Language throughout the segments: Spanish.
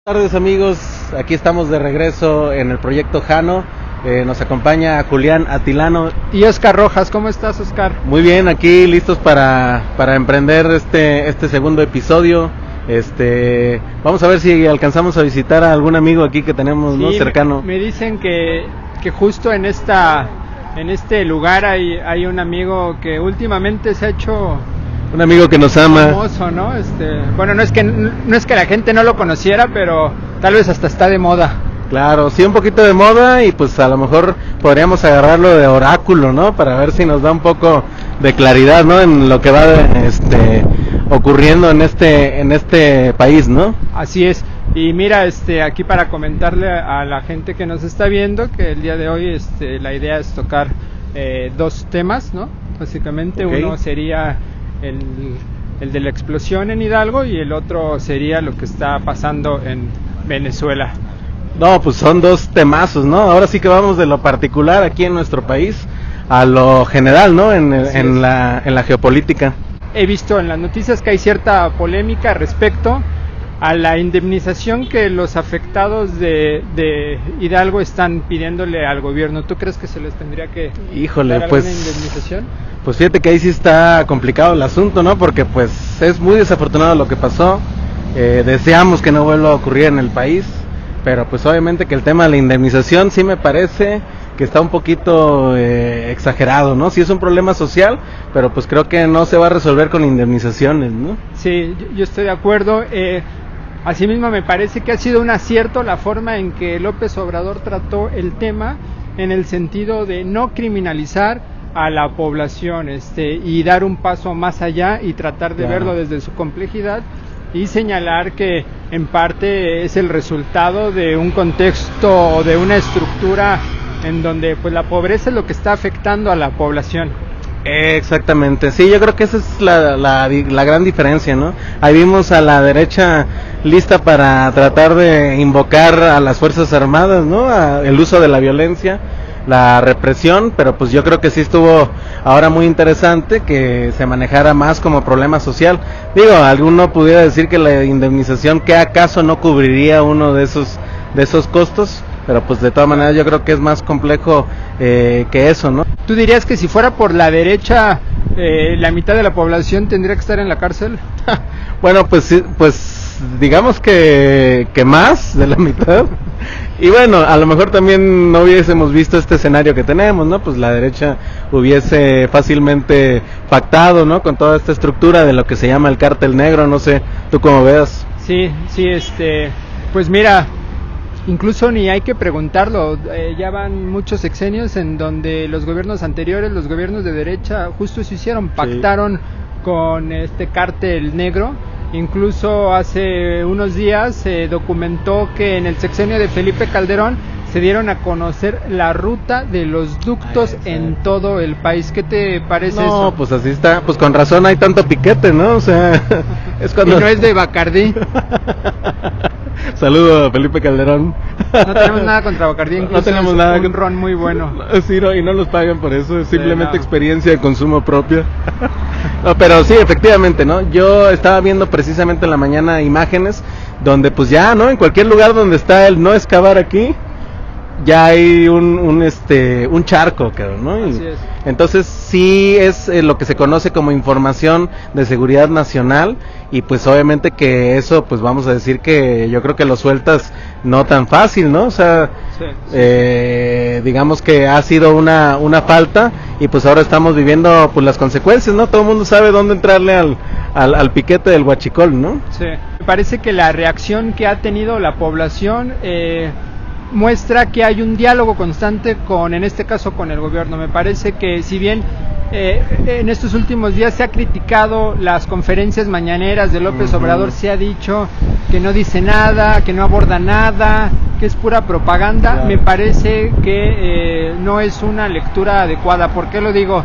Buenas tardes amigos, aquí estamos de regreso en el proyecto Jano. Nos acompaña Julián Atilano y Oscar Rojas. ¿Cómo estás, Oscar? Muy bien, aquí listos para emprender este segundo episodio. Vamos a ver si alcanzamos a visitar a algún amigo aquí que tenemos, sí, ¿no? Cercano. Me dicen que justo en este lugar hay un amigo que últimamente se ha hecho un amigo que nos ama. Famoso, ¿no? Bueno, no es que la gente no lo conociera, pero tal vez hasta está de moda. Claro, sí, un poquito de moda, y pues a lo mejor podríamos agarrarlo de oráculo, ¿no? Para ver si nos da un poco de claridad, ¿no? En lo que va ocurriendo en este país, ¿no? Así es. Y mira, aquí para comentarle a la gente que nos está viendo que el día de hoy la idea es tocar dos temas, ¿no? Básicamente, okay. Uno sería el de la explosión en Hidalgo y el otro sería lo que está pasando en Venezuela. No, pues son dos temazos, ¿no? Ahora sí que vamos de lo particular aquí en nuestro país a lo general, ¿no? En la geopolítica. He visto en las noticias que hay cierta polémica respecto a la indemnización que los afectados de Hidalgo están pidiéndole al gobierno. ¿Tú crees que se les tendría que dar alguna indemnización? Pues fíjate que ahí sí está complicado el asunto, ¿no? Porque pues es muy desafortunado lo que pasó. Deseamos que no vuelva a ocurrir en el país, pero pues obviamente que el tema de la indemnización sí me parece que está un poquito exagerado, ¿no? Sí es un problema social, pero pues creo que no se va a resolver con indemnizaciones, ¿no? Sí, yo estoy de acuerdo. Asimismo me parece que ha sido un acierto la forma en que López Obrador trató el tema, en el sentido de no criminalizar a la población, y dar un paso más allá y tratar de verlo desde su complejidad, y señalar que en parte es el resultado de un contexto o de una estructura en donde pues la pobreza es lo que está afectando a la población. Exactamente, sí, yo creo que esa es la gran diferencia, ¿no? Ahí vimos a la derecha lista para tratar de invocar a las Fuerzas Armadas, ¿no? El uso de la violencia, la represión, pero pues yo creo que sí estuvo ahora muy interesante que se manejara más como problema social. Digo, alguno pudiera decir que la indemnización, ¿qué acaso no cubriría uno de esos costos? Pero pues de todas maneras yo creo que es más complejo que eso, ¿no? ¿Tú dirías que si fuera por la derecha, la mitad de la población tendría que estar en la cárcel? Bueno, pues digamos que más de la mitad. Y bueno, a lo mejor también no hubiésemos visto este escenario que tenemos, ¿no? Pues la derecha hubiese fácilmente pactado, ¿no? Con toda esta estructura de lo que se llama el cártel negro, no sé, ¿tú cómo veas? Sí, pues mira, incluso ni hay que preguntarlo, ya van muchos sexenios en donde los gobiernos anteriores, los gobiernos de derecha, justo eso hicieron, pactaron con este cártel negro. Incluso hace unos días se documentó que en el sexenio de Felipe Calderón se dieron a conocer la ruta de los ductos en todo el país. ¿Qué te parece eso? No, pues así está, pues con razón hay tanto piquete, ¿no? O sea, es cuando... Y no es de Bacardí. Saludo a Felipe Calderón. No tenemos nada contra Bacardí, incluso no tenemos nada un ron muy bueno. Sí, no, y no los pagan por eso, es simplemente experiencia de consumo propia. No, pero sí, efectivamente, ¿no? Yo estaba viendo precisamente en la mañana imágenes donde pues ya, ¿no? En cualquier lugar donde está el no excavar aquí, ya hay un charco, creo, ¿no? Así es. Entonces sí es lo que se conoce como información de seguridad nacional, y pues obviamente que eso, pues vamos a decir que yo creo que lo sueltas no tan fácil, ¿no? O sea, digamos que ha sido una falta, y pues ahora estamos viviendo pues las consecuencias, ¿no? Todo el mundo sabe dónde entrarle al piquete del huachicol, ¿no? Sí, me parece que la reacción que ha tenido la población muestra que hay un diálogo constante en este caso con el gobierno. Me parece que si bien en estos últimos días se ha criticado las conferencias mañaneras de López Obrador, se ha dicho que no dice nada, que no aborda nada, que es pura propaganda, me parece que no es una lectura adecuada. ¿Por qué lo digo?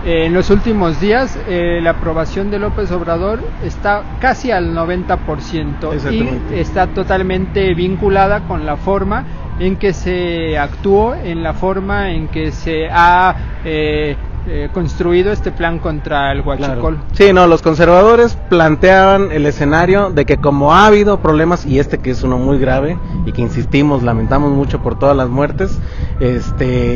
En los últimos días la aprobación de López Obrador está casi al 90% y está totalmente vinculada con la forma en que se actuó, en la forma en que se ha construido este plan contra el huachicol. Claro. Sí, no, los conservadores planteaban el escenario de que como ha habido problemas, y que es uno muy grave, y que insistimos, lamentamos mucho por todas las muertes,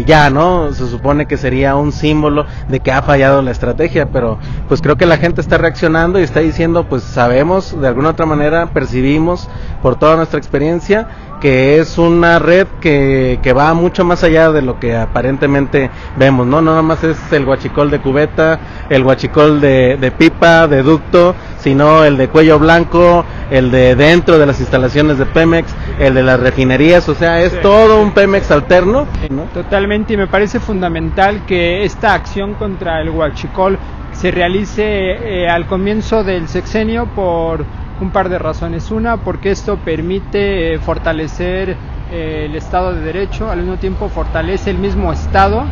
ya, ¿no? Se supone que sería un símbolo de que ha fallado la estrategia, pero pues creo que la gente está reaccionando y está diciendo, pues sabemos, de alguna otra manera, percibimos por toda nuestra experiencia, que es una red que va mucho más allá de lo que aparentemente vemos, ¿no? No nada más es el huachicol de cubeta, el huachicol de pipa, de ducto, sino el de cuello blanco, el de dentro de las instalaciones de Pemex, el de las refinerías, o sea, es todo un Pemex alterno, ¿no? Totalmente, y me parece fundamental que esta acción contra el huachicol se realice al comienzo del sexenio por un par de razones. Una, porque esto permite fortalecer el Estado de Derecho, al mismo tiempo fortalece el mismo Estado,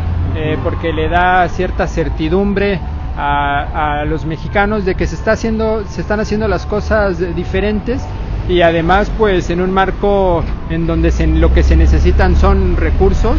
porque le da cierta certidumbre a los mexicanos de que se están haciendo las cosas diferentes, y además pues en un marco en donde lo que se necesitan son recursos.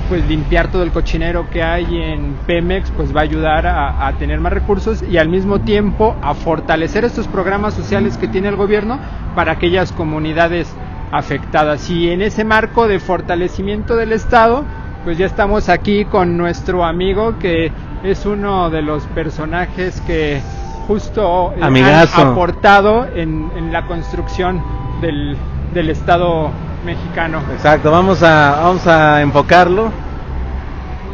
Pues limpiar todo el cochinero que hay en Pemex pues va a ayudar a tener más recursos, y al mismo tiempo a fortalecer estos programas sociales que tiene el gobierno para aquellas comunidades afectadas. Y en ese marco de fortalecimiento del Estado, pues ya estamos aquí con nuestro amigo, que es uno de los personajes que justo han aportado en la construcción del Estado mexicano. Exacto, vamos a enfocarlo.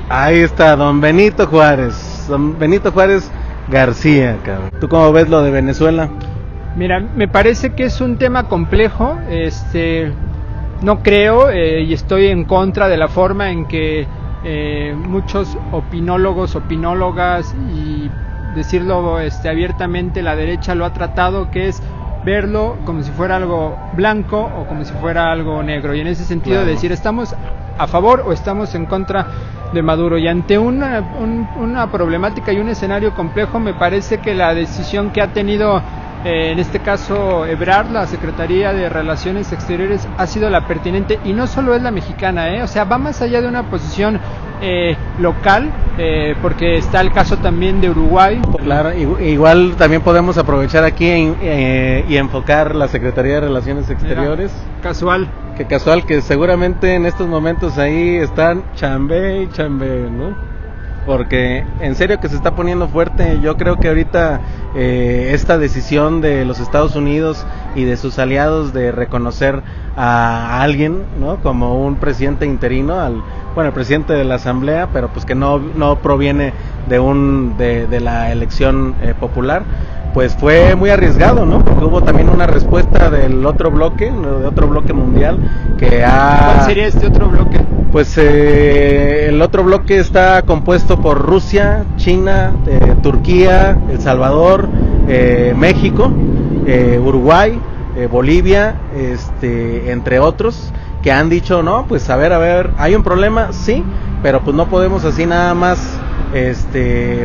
Ahí está don Benito Juárez García, cabrón. ¿Tú cómo ves lo de Venezuela? Mira, me parece que es un tema complejo. No creo y estoy en contra de la forma en que muchos opinólogos, opinólogas, y decirlo abiertamente, la derecha lo ha tratado, que es verlo como si fuera algo blanco o como si fuera algo negro, y en ese sentido claro, decir estamos a favor o estamos en contra de Maduro. Y ante una problemática y un escenario complejo, me parece que la decisión que ha tenido en este caso Ebrard, la Secretaría de Relaciones Exteriores, ha sido la pertinente, y no solo es la mexicana, o sea, va más allá de una posición local, porque está el caso también de Uruguay. Claro, igual también podemos aprovechar aquí y enfocar la Secretaría de Relaciones Exteriores. Casual, que seguramente en estos momentos ahí están chambe, ¿no? Porque en serio que se está poniendo fuerte. Yo creo que ahorita esta decisión de los Estados Unidos y de sus aliados de reconocer a alguien, ¿no?, como un presidente interino, el presidente de la Asamblea, pero pues que no proviene de la elección popular, pues fue muy arriesgado, ¿no? Porque hubo también una respuesta del otro bloque mundial que ha... ¿Cuál sería este otro bloque? Pues el otro bloque está compuesto por Rusia, China, Turquía, El Salvador, México, Uruguay, Bolivia, entre otros, que han dicho, no, pues a ver, hay un problema, sí, pero pues no podemos así nada más,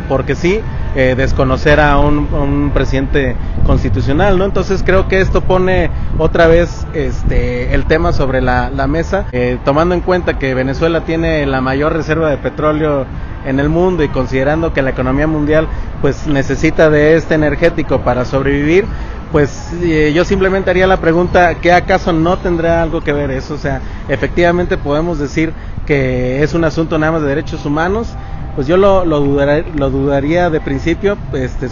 porque sí, desconocer a un presidente constitucional, ¿no? Entonces creo que esto pone otra vez el tema sobre la mesa, tomando en cuenta que Venezuela tiene la mayor reserva de petróleo en el mundo, y considerando que la economía mundial pues necesita de este energético para sobrevivir, pues yo simplemente haría la pregunta, ¿qué acaso no tendrá algo que ver eso? O sea, efectivamente podemos decir que es un asunto nada más de derechos humanos. Pues yo lo dudaría de principio,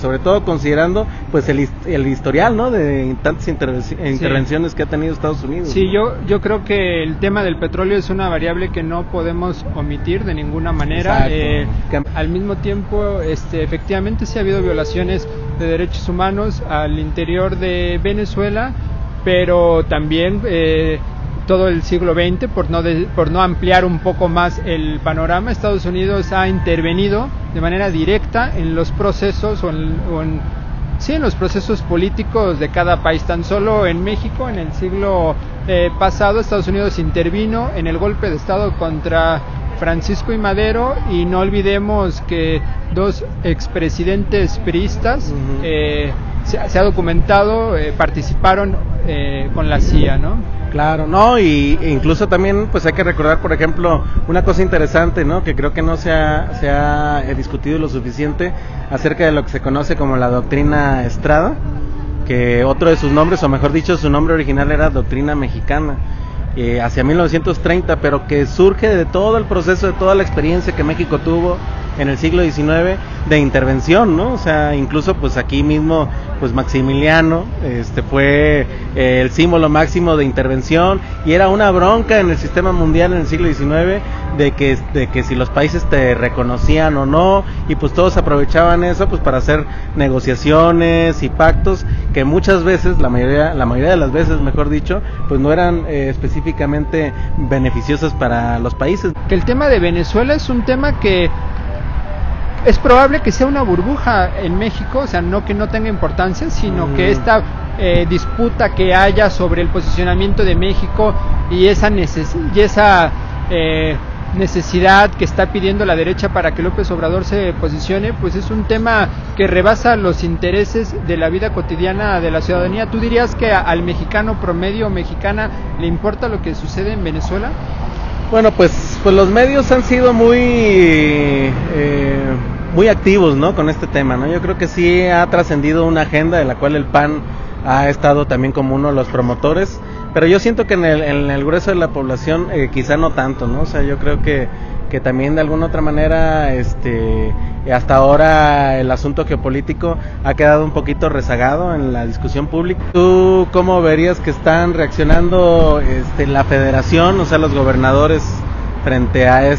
sobre todo considerando pues el historial, ¿no?, de tantas intervenciones que ha tenido Estados Unidos. Sí, yo creo que el tema del petróleo es una variable que no podemos omitir de ninguna manera. Al mismo tiempo, efectivamente sí ha habido violaciones de derechos humanos al interior de Venezuela, pero también todo el siglo XX, por no ampliar un poco más el panorama, Estados Unidos ha intervenido de manera directa en los procesos en los procesos políticos de cada país. Tan solo en México, en el siglo pasado, Estados Unidos intervino en el golpe de Estado contra Francisco I. Madero, y no olvidemos que dos expresidentes priistas, se ha documentado, participaron con la CIA, ¿no? Claro, no, y incluso también pues hay que recordar, por ejemplo, una cosa interesante, ¿no? Que creo que no se ha discutido lo suficiente acerca de lo que se conoce como la doctrina Estrada, que otro de sus nombres, o mejor dicho, su nombre original era doctrina mexicana, hacia 1930, pero que surge de todo el proceso, de toda la experiencia que México tuvo en el siglo XIX de intervención, ¿no? O sea, incluso pues aquí mismo pues Maximiliano fue el símbolo máximo de intervención, y era una bronca en el sistema mundial en el siglo XIX de que si los países te reconocían o no, y pues todos aprovechaban eso pues para hacer negociaciones y pactos que muchas veces, la mayoría de las veces mejor dicho, pues no eran específicamente beneficiosas para los países. Que el tema de Venezuela es un tema que es probable que sea una burbuja en México, o sea, no que no tenga importancia, sino que esta disputa que haya sobre el posicionamiento de México y esa necesidad que está pidiendo la derecha para que López Obrador se posicione, pues es un tema que rebasa los intereses de la vida cotidiana de la ciudadanía. ¿Tú dirías que al mexicano promedio o mexicana le importa lo que sucede en Venezuela? Bueno, pues los medios han sido muy activos, ¿no? Con este tema, ¿no? Yo creo que sí ha trascendido una agenda de la cual el PAN ha estado también como uno de los promotores, pero yo siento que en el grueso de la población quizá no tanto, ¿no? O sea, yo creo que también de alguna otra manera hasta ahora el asunto geopolítico ha quedado un poquito rezagado en la discusión pública. ¿Tú cómo verías que están reaccionando la federación, o sea, los gobernadores frente a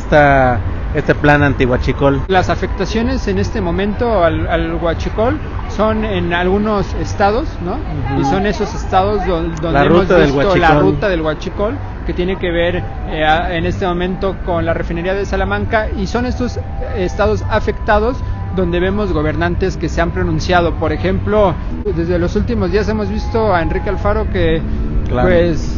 este plan anti-huachicol? Las afectaciones en este momento al huachicol son en algunos estados, ¿no? Uh-huh. Y son esos estados donde hemos visto la ruta del huachicol, que tiene que ver en este momento con la refinería de Salamanca, y son estos estados afectados donde vemos gobernantes que se han pronunciado. Por ejemplo, desde los últimos días hemos visto a Enrique Alfaro que claro, pues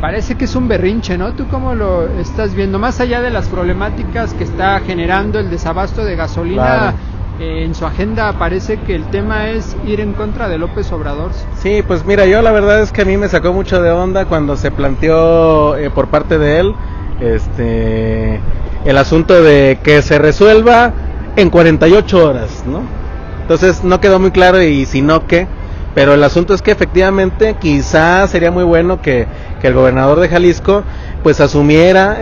parece que es un berrinche, ¿no? ¿Tú cómo lo estás viendo? Más allá de las problemáticas que está generando el desabasto de gasolina, claro, en su agenda parece que el tema es ir en contra de López Obrador. Sí, pues mira, yo la verdad es que a mí me sacó mucho de onda cuando se planteó por parte de él el asunto de que se resuelva en 48 horas, ¿no? Entonces no quedó muy claro y si no, ¿qué? Pero el asunto es que efectivamente quizás sería muy bueno que el gobernador de Jalisco pues asumiera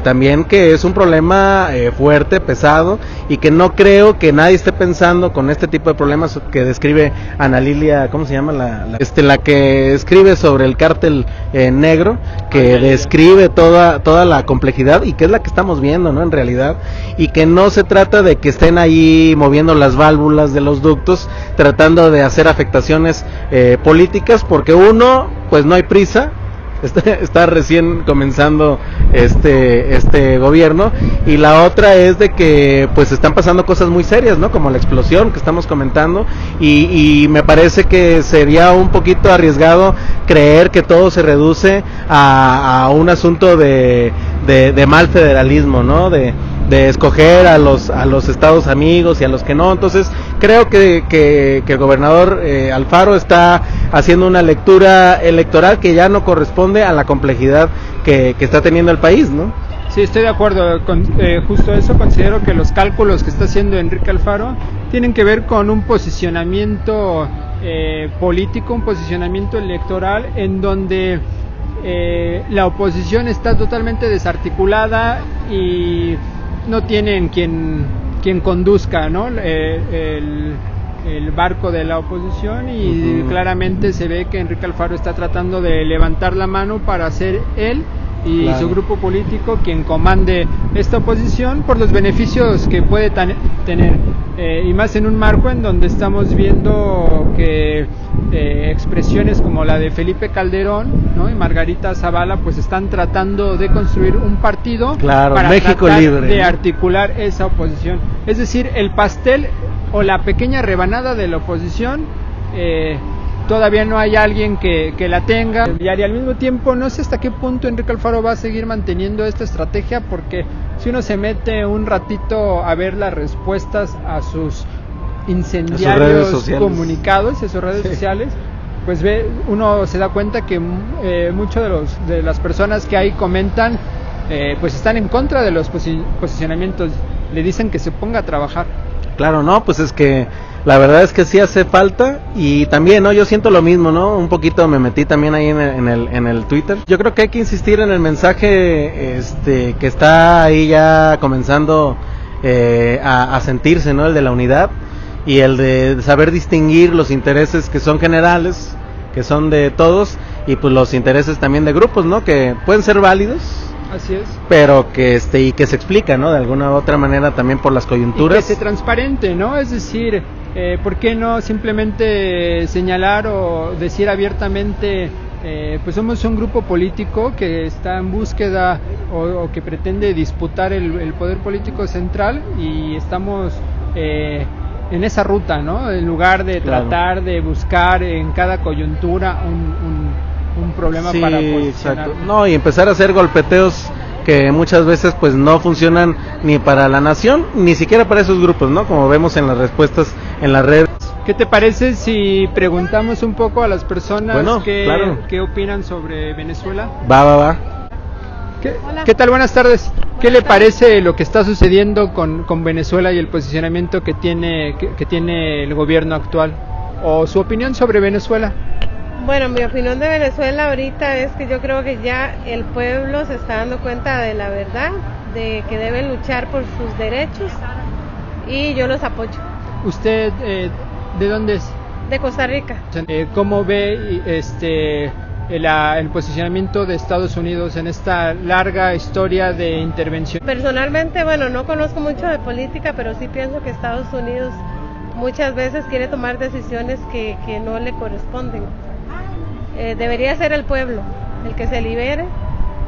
también que es un problema fuerte, pesado, y que no creo que nadie esté pensando con este tipo de problemas que describe Ana Lilia, ¿cómo se llama? La que escribe sobre el cártel negro, que describe toda la complejidad y que es la que estamos viendo, ¿no? En realidad, y que no se trata de que estén ahí moviendo las válvulas de los ductos tratando de hacer afectaciones políticas, porque uno, pues no hay prisa. Está recién comenzando este gobierno, y la otra es de que pues están pasando cosas muy serias, ¿no? Como la explosión que estamos comentando, y me parece que sería un poquito arriesgado creer que todo se reduce a un asunto de mal federalismo, ¿no? De escoger a los estados amigos y a los que no. Entonces creo que el gobernador Alfaro está haciendo una lectura electoral que ya no corresponde a la complejidad que está teniendo el país, ¿no? Sí, estoy de acuerdo con justo eso. Considero que los cálculos que está haciendo Enrique Alfaro tienen que ver con un posicionamiento político, un posicionamiento electoral en donde la oposición está totalmente desarticulada y no tienen quien conduzca, ¿no? El barco de la oposición, y claramente se ve que Enrique Alfaro está tratando de levantar la mano para ser él y su grupo político quien comande esta oposición por los beneficios que puede tener, y más en un marco en donde estamos viendo que expresiones como la de Felipe Calderón, ¿no? Y Margarita Zavala pues están tratando de construir un partido, claro, para México tratar libre, de articular esa oposición. Es decir, el pastel o la pequeña rebanada de la oposición todavía no hay alguien que la tenga, y al mismo tiempo no sé hasta qué punto Enrique Alfaro va a seguir manteniendo esta estrategia, porque si uno se mete un ratito a ver las respuestas a sus incendiarios comunicados, a sus redes sociales, pues uno se da cuenta que muchos de las personas que ahí comentan pues están en contra de los posicionamientos, le dicen que se ponga a trabajar. Claro, no, pues es que la verdad es que sí hace falta, y también, ¿no? Yo siento lo mismo, ¿no? Un poquito me metí también ahí en el Twitter. Yo creo que hay que insistir en el mensaje que está ahí ya comenzando a sentirse, ¿no? El de la unidad y el de saber distinguir los intereses que son generales, que son de todos, y pues los intereses también de grupos, ¿no? Que pueden ser válidos. Así es. Pero que y que se explica, ¿no? De alguna u otra manera también por las coyunturas. Y que sea transparente, ¿no? Es decir, ¿por qué no simplemente señalar o decir abiertamente, pues somos un grupo político que está en búsqueda o que pretende disputar el poder político central, y estamos en esa ruta, ¿no? En lugar de tratar de buscar en cada coyuntura un problema para posicionar. Exacto. No, y empezar a hacer golpeteos que muchas veces pues no funcionan ni para la nación, ni siquiera para esos grupos, ¿no? Como vemos en las respuestas en las redes. ¿Qué te parece si preguntamos un poco a las personas qué opinan sobre Venezuela? Va. ¿Qué tal? Buenas tardes. ¿Qué le parece lo que está sucediendo con Venezuela y el posicionamiento que tiene el gobierno actual? ¿O su opinión sobre Venezuela? Bueno, mi opinión de Venezuela ahorita es que yo creo que ya el pueblo se está dando cuenta de la verdad, de que deben luchar por sus derechos, y yo los apoyo. ¿Usted de dónde es? De Costa Rica. ¿Cómo ve el posicionamiento de Estados Unidos en esta larga historia de intervención? Personalmente, bueno, no conozco mucho de política, pero sí pienso que Estados Unidos muchas veces quiere tomar decisiones que no le corresponden. Debería ser el pueblo el que se libere,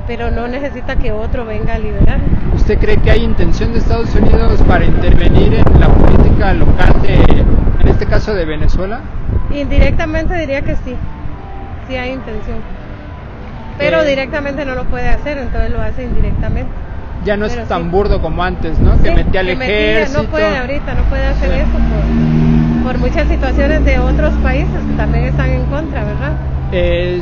pero no necesita que otro venga a liberar. ¿Usted cree que hay intención de Estados Unidos para intervenir en la política local en este caso de Venezuela? Indirectamente diría que sí hay intención, pero directamente no lo puede hacer, entonces lo hace indirectamente. Ya no es tan burdo como antes, ¿no? Que metía al ejército. No puede hacer eso por muchas situaciones de otros países que también están en contra, ¿verdad?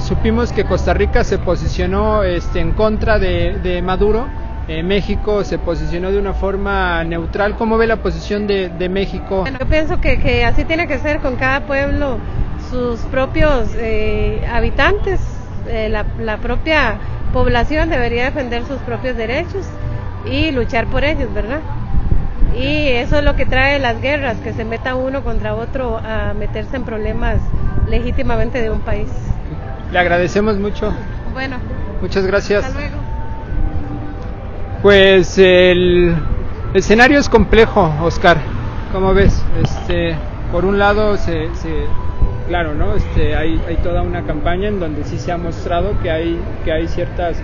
Supimos que Costa Rica se posicionó en contra de Maduro. México se posicionó de una forma neutral. ¿Cómo ve la posición de México? Bueno, yo pienso que así tiene que ser con cada pueblo, sus propios habitantes, la propia población debería defender sus propios derechos y luchar por ellos, ¿verdad? Y eso es lo que trae las guerras, que se meta uno contra otro a meterse en problemas legítimamente de un país. Le agradecemos mucho. Bueno. Muchas gracias. Hasta luego. Pues el escenario es complejo, Oscar. ¿Cómo ves? Por un lado claro, ¿no? Hay toda una campaña en donde sí se ha mostrado que hay ciertas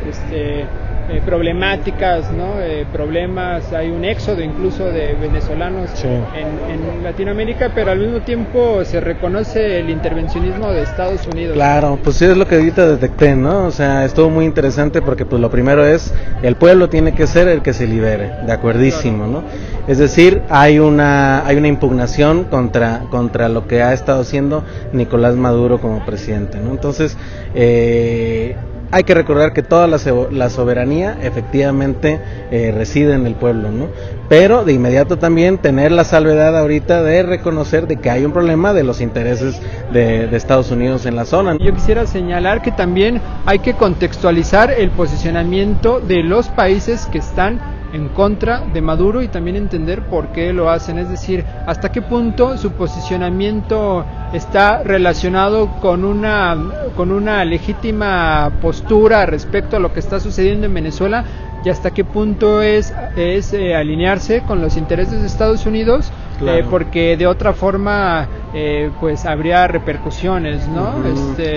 problemáticas, ¿no? Problemas, hay un éxodo incluso de venezolanos en Latinoamérica, pero al mismo tiempo se reconoce el intervencionismo de Estados Unidos. Claro, pues sí, es lo que ahorita detecté, ¿no? O sea, estuvo muy interesante porque pues lo primero es, el pueblo tiene que ser el que se libere, de acuerdísimo, ¿no? Es decir, hay una impugnación contra lo que ha estado haciendo Nicolás Maduro como presidente, ¿no? Entonces, hay que recordar que toda la soberanía efectivamente reside en el pueblo, ¿no? Pero de inmediato también tener la salvedad ahorita de reconocer de que hay un problema de los intereses de Estados Unidos en la zona. Yo quisiera señalar que también hay que contextualizar el posicionamiento de los países que están en contra de Maduro y también entender por qué lo hacen, es decir, hasta qué punto su posicionamiento está relacionado con una legítima postura respecto a lo que está sucediendo en Venezuela y hasta qué punto es alinearse con los intereses de Estados Unidos, claro. Porque de otra forma pues habría repercusiones, ¿no?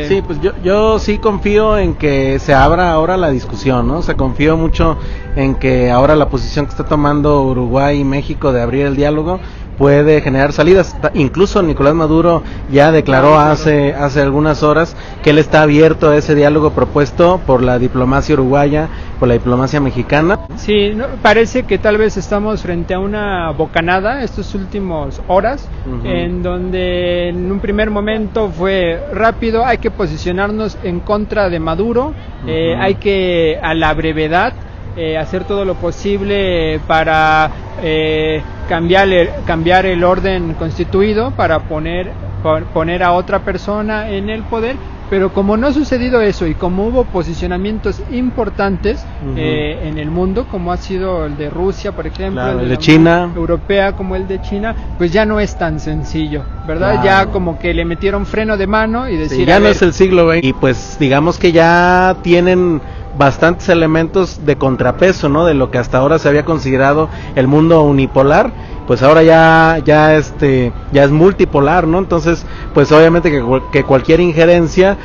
Sí, pues yo sí confío en que se abra ahora la discusión, ¿no? O sea, confío mucho en que ahora la posición que está tomando Uruguay y México de abrir el diálogo puede generar salidas. Incluso Nicolás Maduro ya declaró hace algunas horas que él está abierto a ese diálogo propuesto por la diplomacia uruguaya, por la diplomacia mexicana. Sí, no, parece que tal vez estamos frente a una bocanada estos últimos horas, en donde en un primer momento fue rápido, hay que posicionarnos en contra de Maduro, hay que a la brevedad hacer todo lo posible para cambiar el orden constituido, para poner a otra persona en el poder. Pero como no ha sucedido eso y como hubo posicionamientos importantes en el mundo, como ha sido el de Rusia, por ejemplo, el de China, europea, como el de China, pues ya no es tan sencillo, ¿verdad? Ya como que le metieron freno de mano y decir... Sí, ya no es el siglo XX y pues digamos que ya tienen bastantes elementos de contrapeso, ¿no? De lo que hasta ahora se había considerado el mundo unipolar, pues ahora ya es multipolar, ¿no? Entonces, pues obviamente que cualquier injerencia,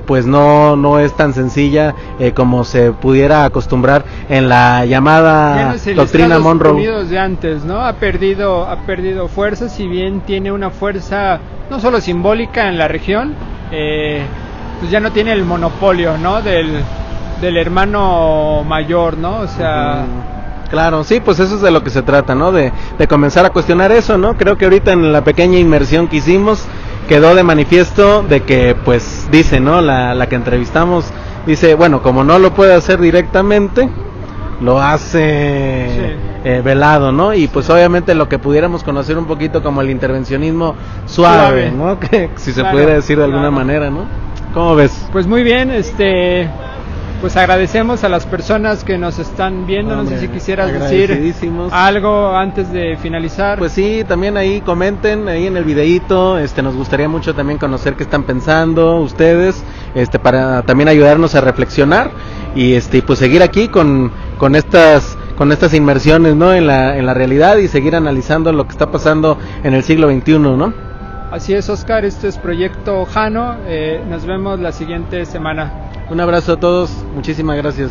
pues no es tan sencilla como se pudiera acostumbrar en la llamada doctrina Monroe. Estados Unidos de antes, ¿no? Ha perdido fuerza, si bien tiene una fuerza no solo simbólica en la región, pues ya no tiene el monopolio, ¿no? Del hermano mayor, ¿no? O sea... Claro, sí, pues eso es de lo que se trata, ¿no? De comenzar a cuestionar eso, ¿no? Creo que ahorita en la pequeña inmersión que hicimos quedó de manifiesto de que, pues, dice, ¿no? La que entrevistamos, dice, bueno, como no lo puede hacer directamente, lo hace velado, ¿no? Y pues obviamente lo que pudiéramos conocer un poquito como el intervencionismo suave, ¿no? Que si se pudiera decir de alguna manera, ¿no? ¿Cómo ves? Pues muy bien, pues agradecemos a las personas que nos están viendo. No sé si quisieras decir algo antes de finalizar. Pues sí, también ahí comenten ahí en el videíto, nos gustaría mucho también conocer qué están pensando ustedes, para también ayudarnos a reflexionar y pues seguir aquí con estas inmersiones, ¿no? en la realidad y seguir analizando lo que está pasando en el siglo XXI, ¿no? Así es, Oscar, este es Proyecto Jano, nos vemos la siguiente semana. Un abrazo a todos, muchísimas gracias.